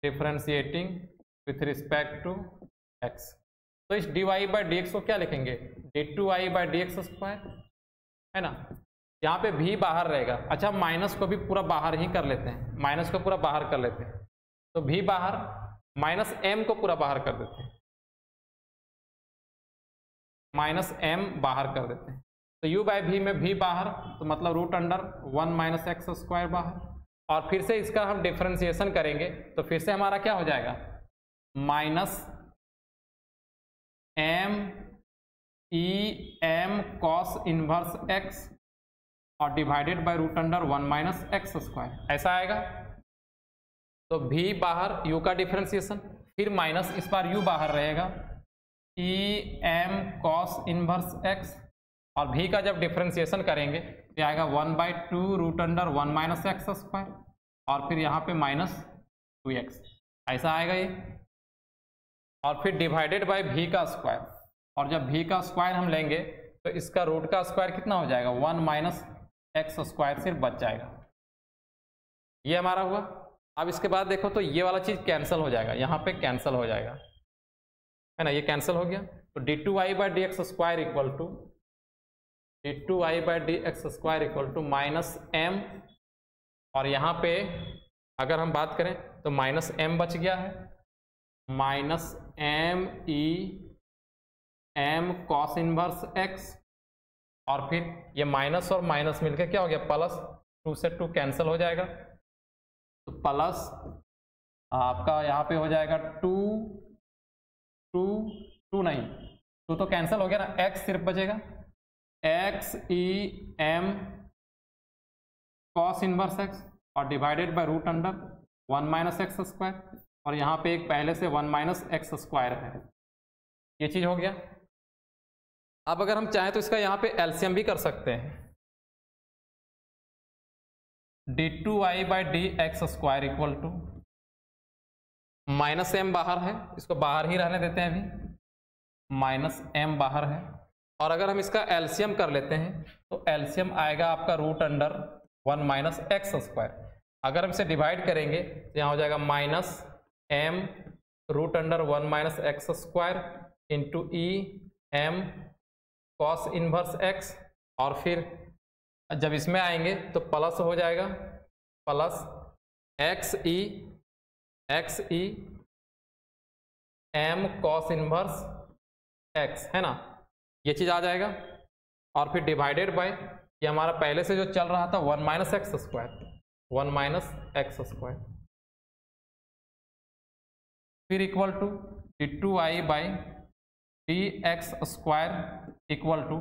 differentiating with respect to x। तो इस dy/dx को क्या लिखेंगे, d2y/dx², है ना। यहाँ पे भी बाहर रहेगा। अच्छा, माइनस को भी पूरा बाहर ही कर लेते हैं, माइनस को पूरा बाहर कर लेते हैं, तो भी बाहर, -m को पूरा बाहर कर देते हैं, -m बाहर कर देते हैं, तो u/v में भी बाहर, तो मतलब √1 माइनस x² बाहर। और फिर से इसका हम डिफरेंशिएशन करेंगे, तो फिर से हमारा क्या हो जाएगा, -m cos इनवर्स x और डिवाइडेड बाय √1 माइनस x², ऐसा आएगा। तो v बाहर, u का डिफरेंशिएशन, फिर माइनस, इस बार u बाहर रहेगा, em cos इनवर्स x, और v का जब डिफरेंशिएशन करेंगे तो आएगा 1/2√1 माइनस x², और फिर यहाँ पे -2x, ऐसा आएगा ये। और फिर डिवाइडेड बाय v का स्क्वायर, और जब v का स्क्वायर हम लेंगे तो इसका रूट का स्क्वायर कितना हो जाएगा, 1 माइनस x² सिर्फ बच जाएगा। ये हमारा हुआ। अब इसके बाद देखो तो ये वाला चीज कैंसिल हो जाएगा, यहाँ पे कैंसिल हो जाएगा, है ना, ये कैंसिल हो गया। तो d2y/dx² equal to d2y/dx² equal to -m, और यहाँ पे अगर हम बात करें तो -m बच गया है, -m cos इनवर्स x, और फिर ये माइनस और माइनस मिलकर क्या हो गया, प्लस, 2 से 2 कैंसिल हो जाएगा, तो प्लस आपका यहाँ पे हो जाएगा 2 नहीं, 2 तो कैंसिल हो गया ना, x सिर्फ बचेगा, em cos इनवर्स x और डिवाइडेड बाय √1 माइनस x², और यहाँ पे एक पहले से 1 माइनस x² है, ये चीज हो गया। अब अगर हम चाहें तो इसका यहाँ पे एलसीएम भी कर सकते हैं, d2y/dx² इक्वल टू -m बाहर है, इसको बाहर ही रहने देते हैं अभी, -m बाहर है, और अगर हम इसका एलसीएम कर लेते हैं तो एलसीएम आएगा आपका √1 माइनस x²। अगर हम इसे डिवाइड करेंगे तो यहाँ हो जाएगा -m √1 minus x² into em cos inverse x, और फिर जब इसमें आएंगे तो प्लस हो जाएगा, plus xe m cos inverse x, है ना, ये चीज आ जाएगा। और फिर डिवाइडेड बाय, ये हमारा पहले से जो चल रहा था 1 माइनस x², 1 माइनस x², फिर equal to d2y/dx² equal to,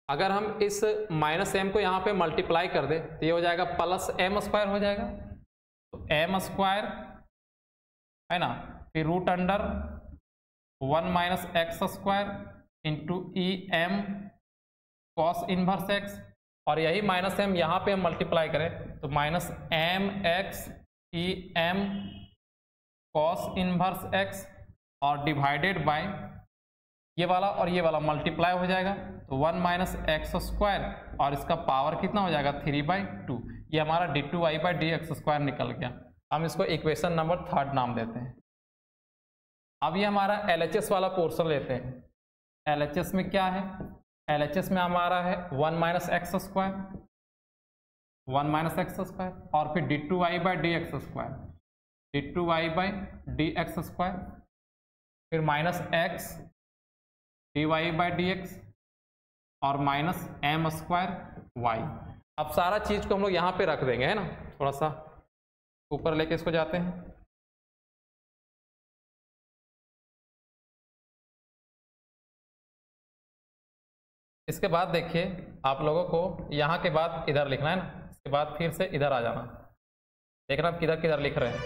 अगर हम इस -m को यहाँ पे मल्टीप्लाई कर दे तो ये हो जाएगा +m² हो जाएगा, तो m² है ना, फिर √1 minus x² into em cos inverse x, और यही -m यहाँ पे हम मल्टीप्लाई करें तो -mx em cos inverse x, और डिवाइडेड बाय ये वाला और ये वाला मल्टीप्लाई हो जाएगा, तो 1 माइनस x², और इसका पावर कितना हो जाएगा, 3/2। ये हमारा d2y/dx² निकल गया। हम इसको इक्वेशन नंबर 3 नाम देते हैं। अब ये हमारा LHS वाला पोर्शन लेते हैं। LHS में क्या है, LHS में हमारा है 1 माइनस x², 1 माइनस x², और फिर d2y/dx², d2y/dx², फिर -x dy/dx, और -m²y। अब सारा चीज को हम लोग यहाँ पे रख देंगे, है ना, थोड़ा सा ऊपर लेके इसको जाते हैं। इसके बाद देखिए आप लोगों को यहाँ के बाद इधर लिखना है ना, इसके बाद फिर से इधर आ जाना, देखना आप किधर किधर लिख रहे हैं।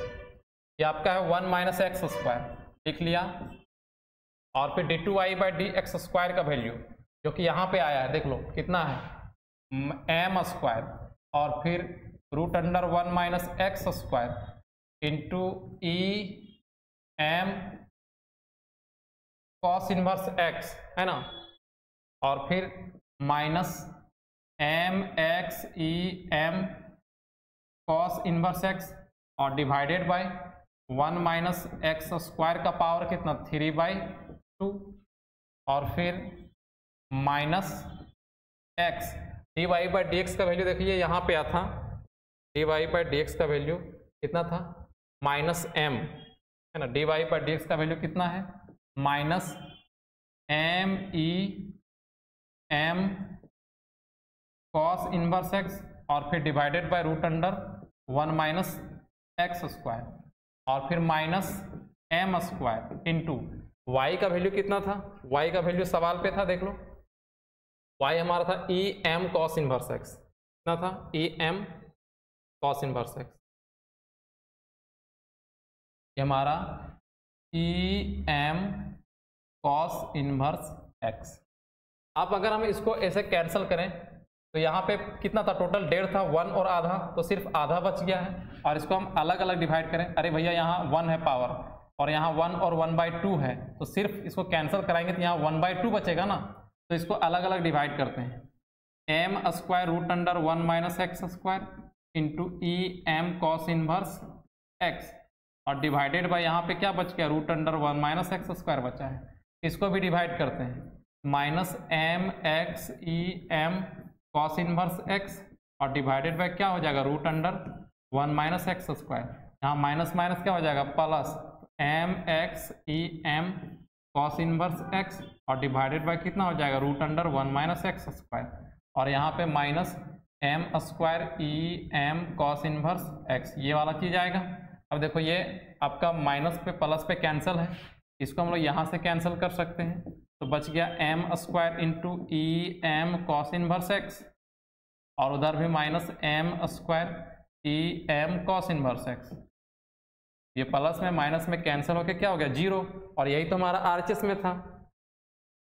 ये आपका है 1 माइनस x² लिख लिया, और फिर d2y/dx² का वैल्यू जो कि यहाँ पे आया है, देख लो कितना है m², और फिर root under 1 minus x square into e m cos inverse x, है ना, और फिर minus m x e m cos inverse x और divided by 1 minus x square का पावर कितना 3/2 और फिर minus x D Y by D x का वैल्यू देखिए यहाँ पे आता, d Y by D x का वैल्यू कितना था माइनस एम, है ना, d Y by D x का वैल्यू कितना है minus m e m cos inverse x और फिर divided by root under 1 minus x square और फिर minus m square into y का वैल्यू कितना था, वाई का वैल्यू सवाल पे था, देख लो वाई हमारा था e m cos inverse x, कितना था e m cos inverse x, ये हमारा e m cos inverse x. अब अगर हम इसको ऐसे कैंसिल करें तो यहाँ पे कितना था टोटल 1.5 था, 1 और आधा, तो सिर्फ आधा बच गया है और इसको हम अलग अलग डिवाइड करें, अरे भैया यहाँ 1 है पावर और यहाँ 1 और 1/2 है, तो सिर्फ इसको कैंसिल कराएंगे तो यहाँ 1/2 बचेगा ना, तो इसको अलग अलग डिवाइड करते हैं m square root under 1 minus x square into e m cos inverse x और डिवाइडेड बाय यहाँ पे क्या बच गया root under 1 minus x square बचा है, इसको भी डिवाइड करते हैं minus m x e m cos inverse x और डिवाइडेड बाय क्या हो जाएगा root under 1 minus x square, यहाँ माइनस माइनस क्या हो जाएगा plus m x e m cos inverse x और डिवाइडेड बाय कितना हो जाएगा root under 1 minus x square और यहाँ पे minus m square e m cos inverse x, ये वाला चीज आएगा। अब देखो ये आपका माइनस पे प्लस पे कैंसिल है, इसको हम लोग यहाँ से कैंसिल कर सकते हैं, तो बच गया m square into e m cos inverse x और उधर भी minus m square e m cos inverse x, ये प्लस में माइनस में कैंसिल होके क्या हो गया 0 और यही तो हमारा आरएचएस में था,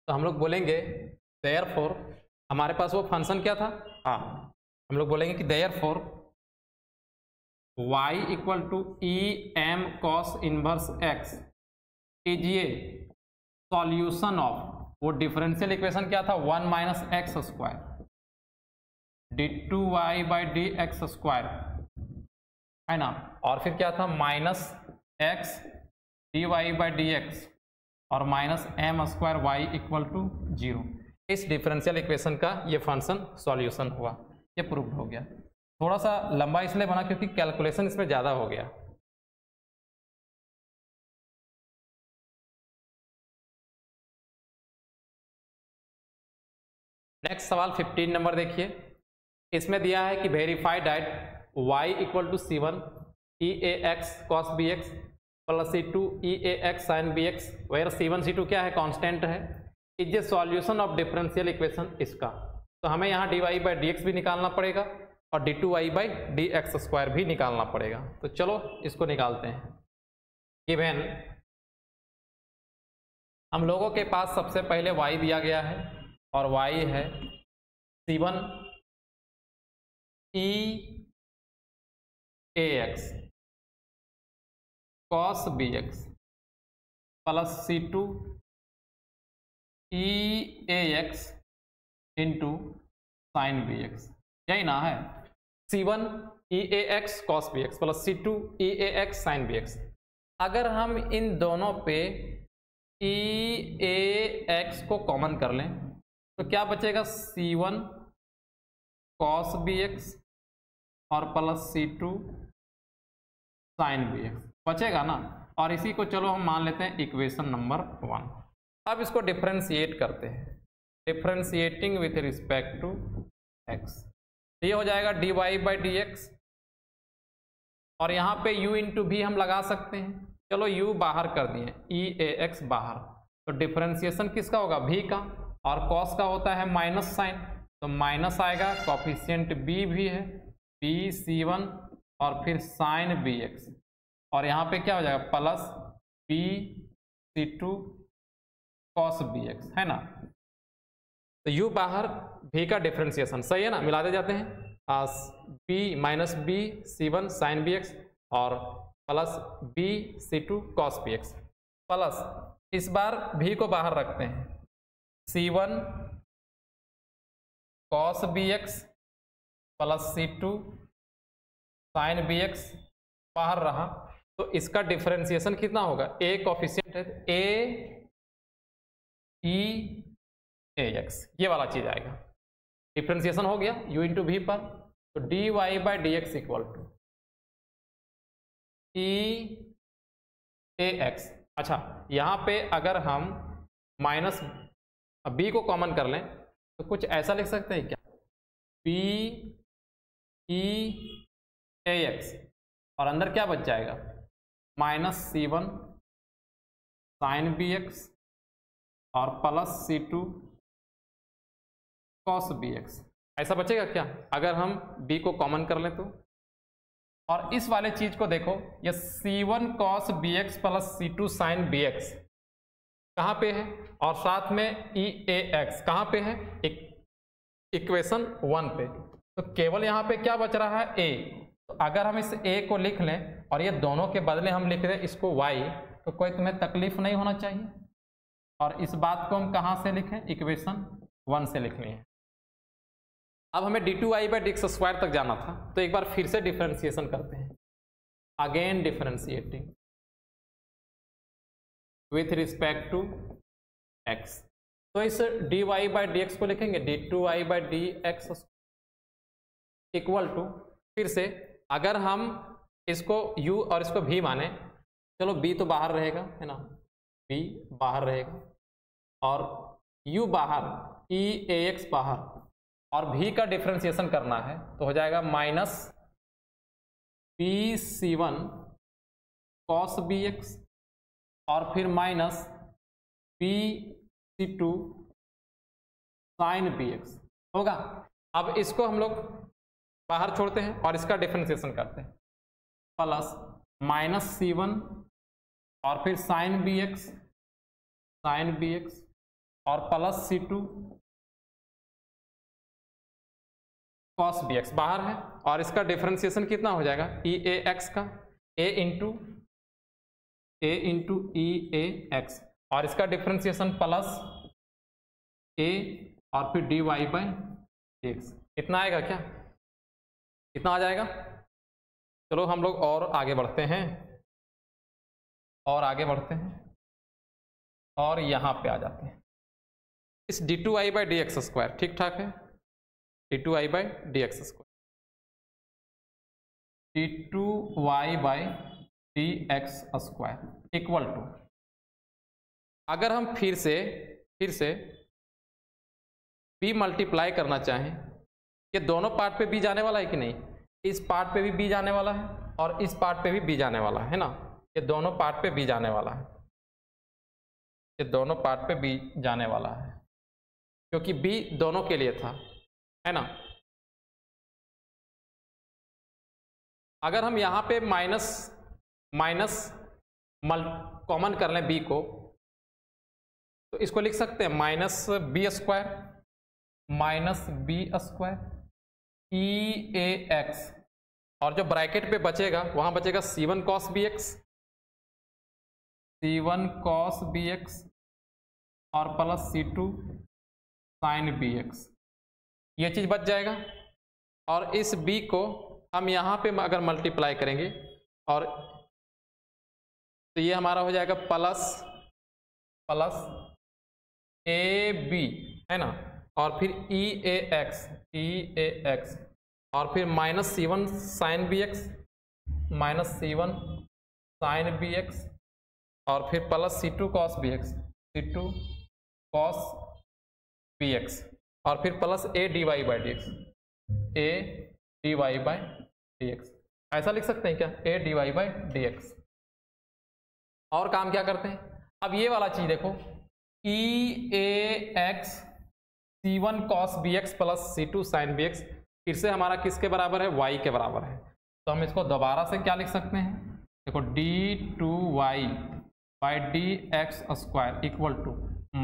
तो हम लोग बोलेंगे देयरफॉर हमारे पास वो फंक्शन क्या था, हाँ हम लोग बोलेंगे कि therefore y equal to e m cos inverse x is a solution of, वो डिफरेंशियल इक्वेशन क्या था 1 minus x square d two Y by D x square, है ना, और फिर क्या था minus x D Y by D x और minus m square y equal to 0। इस डिफरेंशियल इक्वेशन का ये फंक्शन सॉल्यूशन हुआ, ये प्रूव हो गया। थोड़ा सा लंबा इसलिए बना क्योंकि कैलकुलेशन इसमें ज़्यादा हो गया। नेक्स्ट सवाल 15 नंबर देखिए, इसमें दिया है कि verify that y equal to C1 e a x cos b x plus C2 e a x sine b x, where C1 C2 क्या है कांस्टेंट है, is a solution of differential equation इसका, तो हमें यहाँ d Y by D x भी निकालना पड़ेगा और d two Y by D x square भी निकालना पड़ेगा, तो चलो इसको निकालते हैं। गिवन हम लोगों के पास सबसे पहले y दिया गया है और y है C1 e a x cos b x plus C2 e a x into sine b x, यही ना है C1 e a x cos b x plus C2 e a x sine b x. अगर हम इन दोनों पे ई a x को common कर लें तो क्या बचेगा C1 कॉस बी एक्स और plus C2 sine b x बचेगा ना, और इसी को चलो हम मान लेते हैं इक्वेशन नंबर 1। अब इसको डिफरेंशिएट करते हैं, differentiating with respect to x, ये हो जाएगा d Y by D x और यहाँ पे u इंटू भी हम लगा सकते हैं, चलो u बाहर कर दिए ई ए एक्स बाहर, तो डिफरेंशिएशन किसका होगा v का, और कॉस का होता है माइनस साइन, तो माइनस आएगा, कॉफिशिएंट b भी है b C1 और फिर साइन बी एक्स और यहाँ पे क्या हो जाएगा plus b C2 cos b x, है ना, तो u बाहर v का डिफरेंशिएशन, सही है ना, मिलाते जाते हैं, b minus b C1 sine b x और plus b C2 cos b x plus इस बार भी को बाहर रखते हैं C1 cos b x plus C2 sine b x बाहर रहा तो इसका डिफरेंशिएशन कितना होगा, ए कोफिशिएंट है ए ई ए एक्स, ये वाला चीज आएगा। डिफरेंशिएशन हो गया u इंटू वी पर, तो D Y by D x equal to e a x. अच्छा यहाँ पे अगर हम माइनस बी को कॉमन कर लें तो कुछ ऐसा लिख सकते हैं क्या, बी ई ए एक्स और अंदर क्या बच जाएगा minus C1 sine b x और plus C2 cos b x, ऐसा बचेगा क्या अगर हम b को कॉमन कर लें तो। और इस वाले चीज को देखो, ये C1 cos b x plus C2 sine b x कहाँ पे है और साथ में ई ए एक्स कहाँ पे है, इक्वेशन 1 पे। तो केवल यहाँ पे क्या बच रहा है a, तो अगर हम इस a को लिख लें और ये दोनों के बदले हम लिख दें इसको y, तो कोई तुम्हें तकलीफ नहीं होना चाहिए। और इस बात को हम कहाँ से लिखें, इक्वेशन 1 से लिख लिए। अब हमें d2y बाई dx स्क्वायर तक जाना था, तो एक बार फिर से डिफरेंशिएशन करते हैं, again differentiating with respect to x। तो इस dy बाई dx को लिखेंगे d2y by dx equal to, फिर से अगर हम इसको u और इसको v माने, चलो b तो बाहर रहेगा है ना, b बाहर रहेगा और u बाहर, e a x बाहर और v का डिफरेंशिएशन करना है तो हो जाएगा minus b C1 cos b x और फिर minus b C2 sine b x होगा। अब इसको हम लोग बाहर छोड़ते हैं और इसका डिफरेंशिएशन करते हैं, प्लस माइनस C1 और फिर साइन बी एक्स और plus C2 cos b x बाहर है और इसका डिफरेंशिएशन कितना हो जाएगा, ई ए एक्स का ए इंटू ई ए एक्स और इसका डिफरेंशिएशन प्लस ए और फिर d Y by D x. इतना आएगा क्या, इतना आ जाएगा। चलो हम लोग और आगे बढ़ते हैं और यहाँ पे आ जाते हैं। इस d2y by D x square ठीक ठाक है, d2y by D x square, d2y by D x square equal to, अगर हम फिर से b मल्टीप्लाई करना चाहें, ये दोनों पार्ट पे b जाने वाला है कि नहीं, इस पार्ट पे भी b जाने वाला है और इस पार्ट पे भी b जाने वाला है ना, ये दोनों पार्ट पे b जाने वाला है, ये दोनों पार्ट पे b जाने वाला है क्योंकि b दोनों के लिए था है ना। अगर हम यहाँ पे माइनस कॉमन कर लें b को, तो इसको लिख सकते हैं minus b square e a x और जो ब्रैकेट पे बचेगा वहां बचेगा C1 कॉस बी एक्स और plus C2 sine b x, ये चीज बच जाएगा। और इस b को हम यहाँ पे अगर मल्टीप्लाई करेंगे और तो ये हमारा हो जाएगा प्लस ए बी है ना और फिर ई ए एक्स और फिर minus C1 sine b x और फिर plus C2 cos b x और फिर plus a d Y by D x, ऐसा लिख सकते हैं क्या, a d Y by D x. और काम क्या करते हैं, अब ये वाला चीज देखो, e a x C1 cos b x plus C2 sine b x फिर से हमारा किसके बराबर है, y के बराबर है। तो हम इसको दोबारा से क्या लिख सकते हैं, देखो d2y by D x square equal to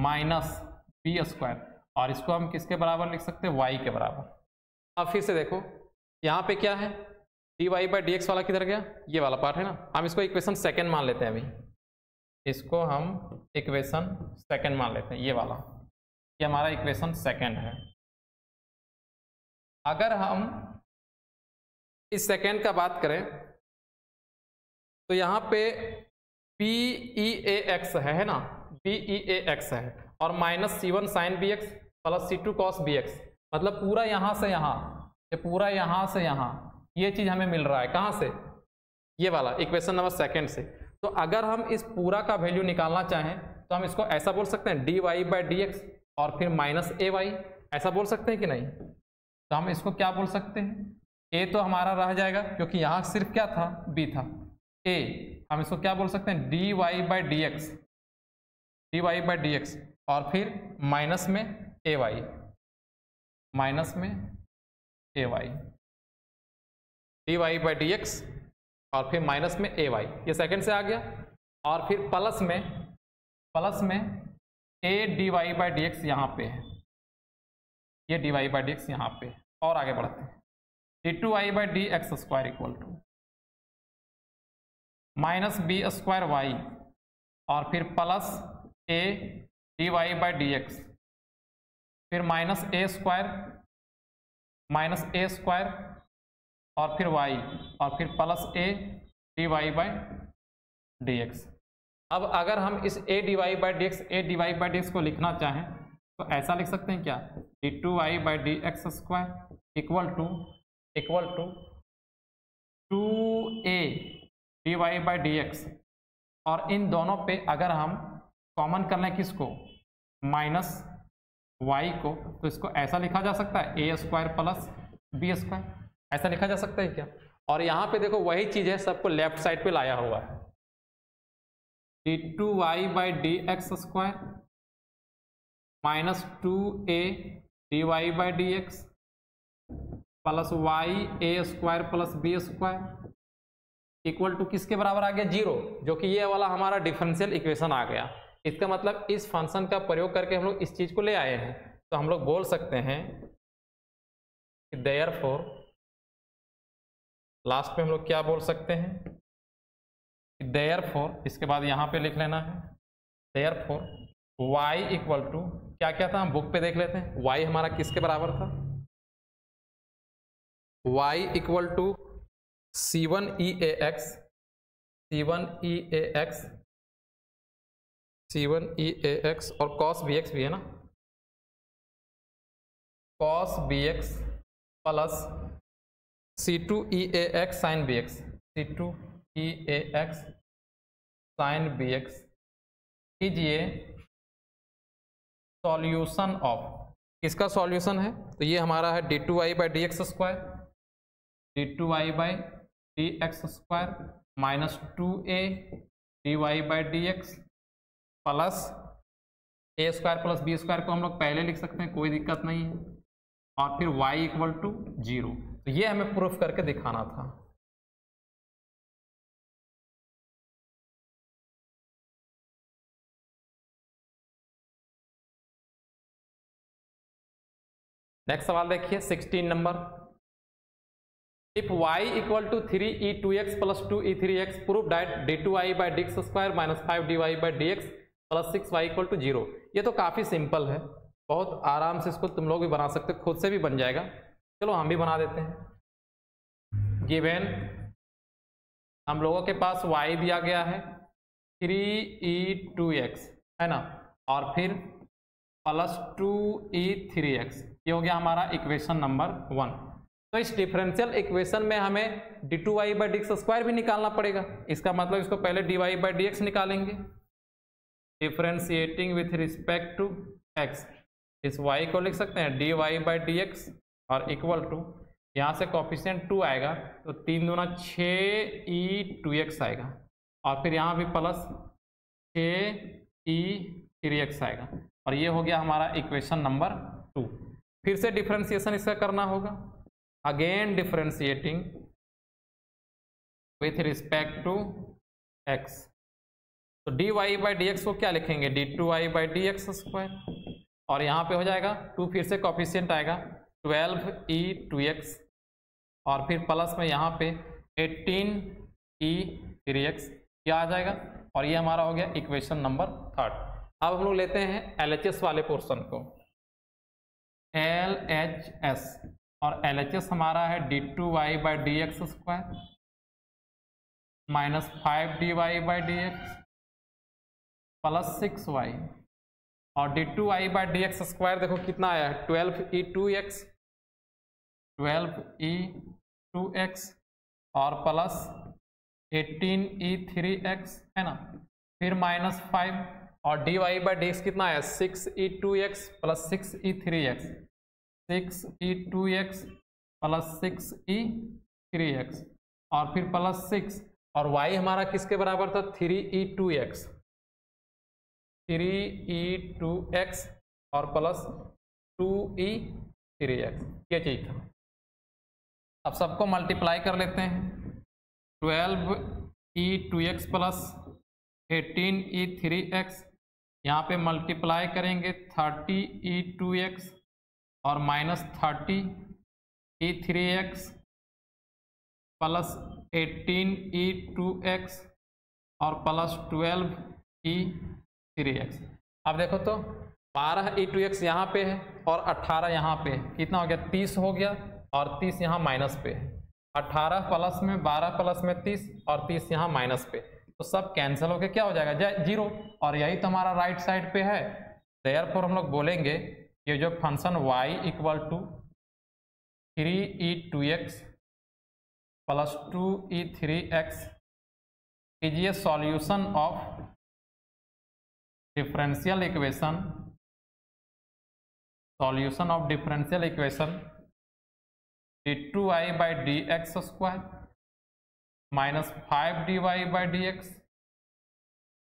minus b square और इसको हम किसके बराबर लिख सकते हैं, y के बराबर। अब फिर से देखो यहाँ पे क्या है, dy बाई डी एक्स वाला किधर गया, ये वाला पार्ट है ना, हम इसको इक्वेशन सेकेंड मान लेते हैं। अभी इसको हम इक्वेशन सेकेंड मान लेते हैं, ये वाला, ये हमारा इक्वेशन सेकेंड है। अगर हम इस सेकेंड का बात करें तो यहाँ पे PEAX है ना, PEAX है, और minus C1 sine BX plus C2 cos BX, मतलब पूरा यहाँ से यहाँ, ये पूरा यहाँ से यहाँ, ये चीज हमें मिल रहा है कहाँ से, ये वाला इक्वेशन नंबर सेकेंड से। तो अगर हम इस पूरा का वैल्यू निकालना चाहें तो हम इसको ऐसा बोल सकते हैं dy बाई डी एक्स और फिर माइनस AY, ऐसा बोल सकते हैं कि नहीं। तो हम इसको क्या बोल सकते हैं, A तो हमारा रह जाएगा क्योंकि यहाँ सिर्फ क्या था, B था, A, हम इसको क्या बोल सकते हैं dy बाई डी एक्स और फिर माइनस में AY, माइनस में AY, dy by D x और फिर माइनस में AY, ये सेकंड से आ गया, और फिर प्लस में A dy by D x यहाँ पे है, ये dy बाई डी एक्स यहाँ पे, और आगे बढ़ते हैं d2y by D x square equal to minus b square y और फिर plus A dy by D x, फिर माइनस A स्क्वायर और फिर y और फिर plus A dy by D x. अब अगर हम इस A dy by D x को लिखना चाहें तो ऐसा लिख सकते हैं क्या, d2y by D x square equal to 2A dy by D x, और इन दोनों पे अगर हम कॉमन कर लें किसको, माइनस y को, तो इसको ऐसा लिखा जा सकता है A square plus B square, ऐसा लिखा जा सकता है क्या। और यहाँ पे देखो वही चीज है, सबको लेफ्ट साइड पे लाया हुआ है, d2y by D x square minus 2A dy by D x plus y A square plus B square equal to किसके बराबर आ गया, 0, जो कि ये वाला हमारा डिफरेंशियल इक्वेशन आ गया। इसका मतलब इस फंक्शन का प्रयोग करके हम लोग इस चीज को ले आए हैं। तो हम लोग बोल सकते हैं कि देयरफॉर, लास्ट में हम लोग क्या बोल सकते हैं, देयरफॉर, इसके बाद यहाँ पे लिख लेना है देयरफॉर y इक्वल टू, क्या क्या था हम बुक पे देख लेते हैं, y हमारा किसके बराबर था, y इक्वल टू C1EAX और cos BX भी है ना, cos BX plus C2EAX sin BX, C2EAX sin BX is ये सॉल्यूशन ऑफ, किसका सॉल्यूशन है, तो ये हमारा है d2y by D x square, d2y by D x square minus 2A dy by D x plus A square plus B square को हम लोग पहले लिख सकते हैं, कोई दिक्कत नहीं है, और फिर y इक्वल टू 0। तो ये हमें प्रूफ करके दिखाना था। नेक्स्ट सवाल देखिए 16 number, if y equal to 3e2x plus 2e3x prove that d2y by D x square minus 5dy by D x plus 6y equal to 0। ये तो काफ़ी सिंपल है, बहुत आराम से इसको तुम लोग भी बना सकते हो, खुद से भी बन जाएगा। चलो हम भी बना देते हैं। गिवन हम लोगों के पास y दिया गया है 3e2x है ना, और फिर प्लस 2e3x, ये हो गया हमारा इक्वेशन नंबर 1। तो इस डिफरेंशियल इक्वेशन में हमें d2y by D x square भी निकालना पड़ेगा, इसका मतलब इसको पहले dy बाई डी एक्स निकालेंगे, differentiating with respect to x, इस y को लिख सकते हैं dy बाई डी एक्स और इक्वल टू, यहाँ से कोफिशिएंट 2 आएगा तो 3 दूना 6e2x आएगा, और फिर यहाँ भी प्लस 6e3x आएगा, और ये हो गया हमारा इक्वेशन नंबर 2। फिर से डिफरेंशिएशन इसका करना होगा, again differentiating with respect to x, तो dy बाई डी एक्स को क्या लिखेंगे, d2y by D x square, और यहाँ पे हो जाएगा 2, फिर से कोफिशिएंट आएगा 12e2x और फिर प्लस में यहाँ पे 18e3x क्या आ जाएगा, और ये हमारा हो गया इक्वेशन नंबर 3। अब हम लोग लेते हैं LHS वाले पोर्शन को, LHS, और LHS हमारा है d2y/dx² minus 5dy/dx plus 6y, और d2y/dx² देखो कितना आया है 12e2x और प्लस 18e3x है ना, फिर माइनस 5, और dy/dx कितना आया 6e2x plus 6e3x, 6e2x plus 6e3x, और फिर प्लस 6, और y हमारा किसके बराबर था 3e2x और प्लस 2e3x, ये चीज था। अब सबको मल्टीप्लाई कर लेते हैं, 12e2x प्लस 18e3x, यहाँ पे मल्टीप्लाई करेंगे 30e2x और माइनस 30e3x प्लस 18e2x और प्लस 12e3x। अब देखो तो 12e2x यहाँ पे है और 18 यहाँ पे है, कितना हो गया 30 हो गया, और 30 यहाँ माइनस पे है, 18 प्लस में 12 प्लस में 30 और 30 यहाँ माइनस पे, तो सब कैंसिल होके क्या हो जाएगा 0, और यही तो हमारा राइट साइड पे है। देयरफॉर हम लोग बोलेंगे ये जो function y equal to 3e2x plus 2e3x is a solution of differential equation, d2y/dx² minus 5dy/dx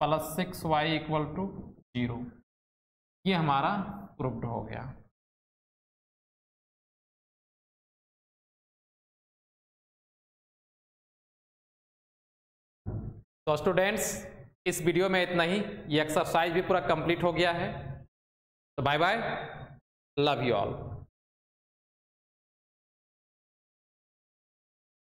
plus 6y equal to 0, ये हमारा प्रूव्ड हो गया। तो स्टूडेंट्स इस वीडियो में इतना ही, ये एक्सरसाइज भी पूरा कंप्लीट हो गया है। तो bye bye, love you all.